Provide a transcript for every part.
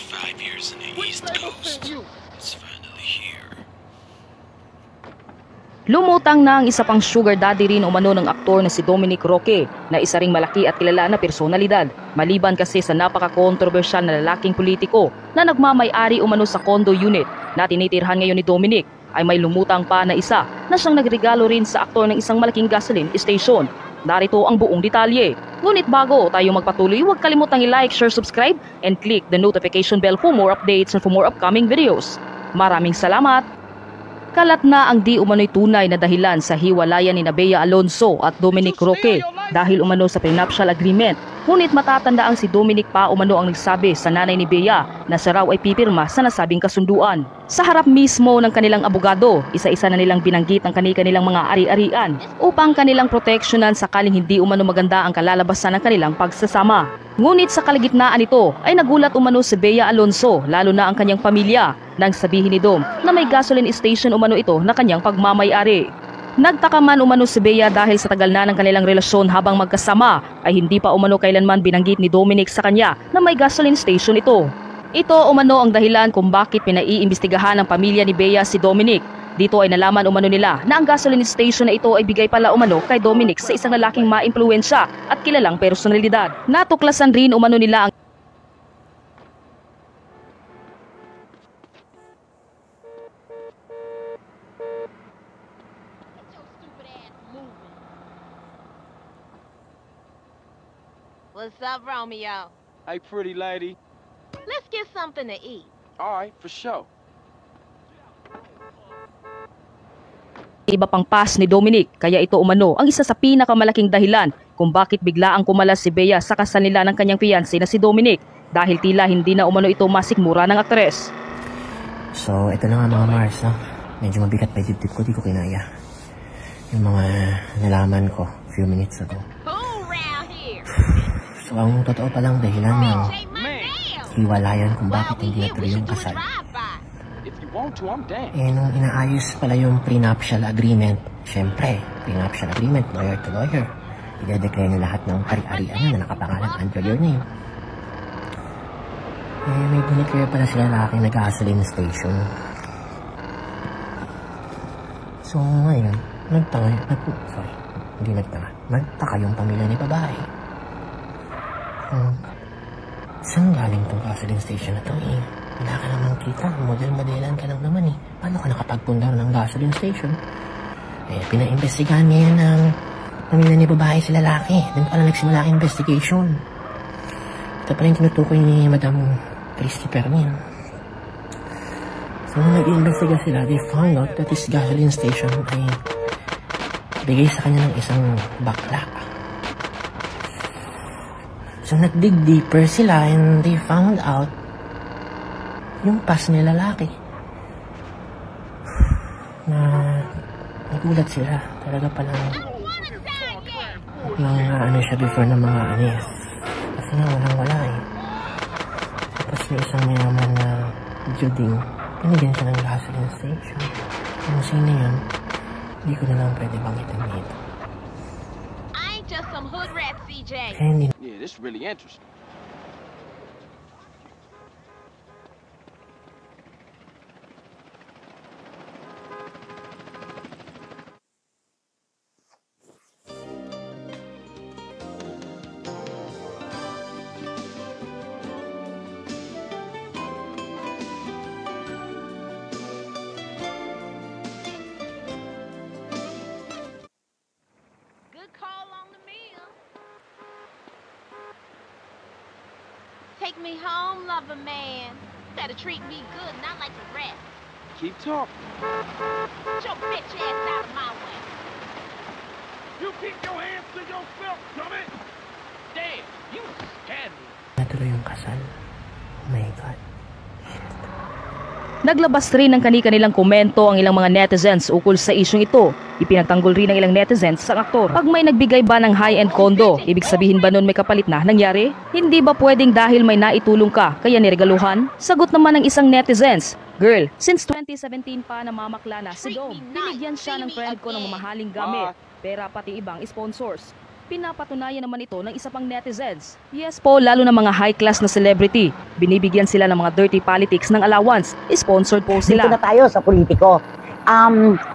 5 years in the East Coast. It's finally here. Lumutang na ang isa pang sugar daddy rin umano ng aktor na si Dominic Roque na isa ring malaki at kilala na personalidad. Maliban kasi sa napaka-kontrobersyal na lalaking politiko na nagmamay-ari umano sa condo unit na tinitirhan ngayon ni Dominic, ay may lumutang pa na isa na siyang nagregalo rin sa aktor ng isang malaking gasoline station. Narito ang buong detalye. Ngunit bago tayo magpatuloy, huwag kalimutang i-like, share, subscribe, and click the notification bell for more updates and for more upcoming videos. Maraming salamat! Kalat na ang di umano'y tunay na dahilan sa hiwalayan ni Bea Alonzo at Dominic Roque dahil umano sa prenuptial agreement. Ngunit matatanda ang si Dominic pa umano ang nagsabi sa nanay ni Bea na siya raw ay pipirma sa nasabing kasunduan. Sa harap mismo ng kanilang abogado, isa-isa na nilang binanggit ang kanilang mga ari-arian upang kanilang proteksyonan sakaling hindi umano maganda ang kalalabasan ng kanilang pagsasama. Ngunit sa kalagitnaan nito ay nagulat umano si Bea Alonzo, lalo na ang kanyang pamilya, nang sabihin ni Dom na may gasoline station umano ito na kanyang pagmamay-ari. Nagtaka man umano si Bea dahil sa tagal na ng kanilang relasyon habang magkasama ay hindi pa umano kailanman binanggit ni Dominic sa kanya na may gasoline station ito. Ito umano ang dahilan kung bakit pinaiimbestigahan ng pamilya ni Bea si Dominic. Dito ay nalaman umano nila na ang gasoline station na ito ay bigay pala umano kay Dominic sa isang lalaking maimpluwensya at kilalang personalidad. Natuklasan rin umano nila ang What's up, Romeo? Hey, pretty lady. Let's get something to eat. All right, for sure. iba pang pass ni Dominic, kaya ito umano ang isa sa pinakamalaking dahilan kung bakit biglaang kumalas si Bea sa kasal nila ng kanyang fiancé na si Dominic dahil tila hindi na umano ito masikmura ng aktres. So, ito na nga mga Mars, no? Medyo mabigat pa yung dibdib ko, di ko kinaya. Yung mga nalaman ko few minutes ago. So, ang totoo palang dahilan ng hiwalayan kung bakit hindi natuloy yung kasal. Eh, nung inaayos pala yung prenuptial agreement, syempre, prenuptial agreement, lawyer to lawyer. I-declare na lahat ng ari-arian na nakapangalan under your name. Eh, may dineclare pala sila laki na gasoline station. So, ngayon, nagtaka yung pamilya ni babae. Saan galing tong gasoline station na to eh? Wala ka naman kita, model-modelan ka lang naman eh. Paano ka nakapagpundar ng gasoline station? Eh, pinaimbestigahan ngayon ng pamilya ni babae si lalaki. Doon pala nagsimula ang investigation. Ito pala yung tinutukoy ni Madam Christy Permin. So, nung nag-iimbestiga sila, they found out that this gasoline station ay bigay sa kanya ng isang bakla. So, nag-dig deeper sila and they found out yung past ni lalaki. Na nagulat sila. Talaga palang ano siya before ng mga anis. Kasi nga walang-wala eh. Tapos yung isang mayaman na Juding, pinigyan siya ng gasoline station. Kung sino yun, hindi ko na lang pwede bangitin dito. Just some hood rat, CJ. Yeah, this is really interesting. Take me home, lover man. Better treat me good, not like a rat. Keep talking. Get your bitch ass out of my way. You keep your hands to yourself, dummy! Damn, you scared me. Natuloy yung kasal. Oh my God. Naglabas rin ng kani-kanilang komento ang ilang mga netizens ukol sa isyong ito. Ipinagtanggol rin ng ilang netizens sa aktor. Pag may nagbigay ba ng high-end condo, ibig sabihin ba nun may kapalit na nangyari? Hindi ba pwedeng dahil may naitulong ka kaya niregaluhan? Sagot naman ng isang netizens, girl, since 2017 pa namamakla na si Dom. Binigyan siya ng friend ko ng mamahaling gamit, pera pati ibang sponsors. Pinapatunayan naman ito ng isa pang netizens. Yes po, lalo na mga high-class na celebrity. Binibigyan sila ng mga dirty politics ng allowance. Sponsored po sila. Dito na tayo sa politiko.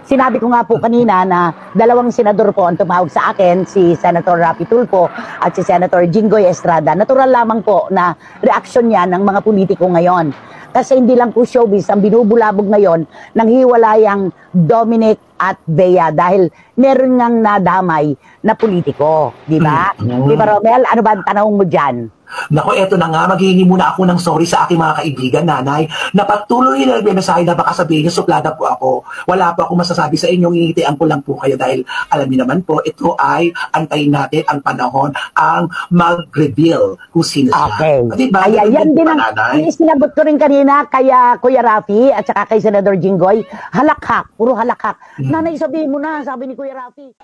Sinabi ko nga po kanina na 2 senador po ang tumawag sa akin, si Senator Raffy Tulfo at si Senator Jinggoy Estrada. Natural lamang po na reaksyon yan ng mga politiko ngayon. Kasi hindi lang po showbiz ang binubulabog ngayon ng hiwalayang Dominic at Bea dahil meron ngang nadamay na politiko. Di ba? Di ba, Romel? Ano ba ang tanong mo dyan? Nako, eto na nga, maghihingi muna ako ng sorry sa aking mga kaibigan, nanay, na patuloy na nagmemesahe na baka sabihin niyo, suplada po ako. Wala po ako masasabi sa inyo, ngingitian ko lang po kayo dahil alam niyo naman po, ito ay antayin natin ang panahon ang mag-reveal kung sino siya. Okay. Diba? Ay, yan din ang sinagot ko rin kanina kaya Kuya Raffy at saka kay Senador Jinggoy. Halakhak, puro halakhak. Nanay, sabihin mo na, sabi ni Kuya Raffy.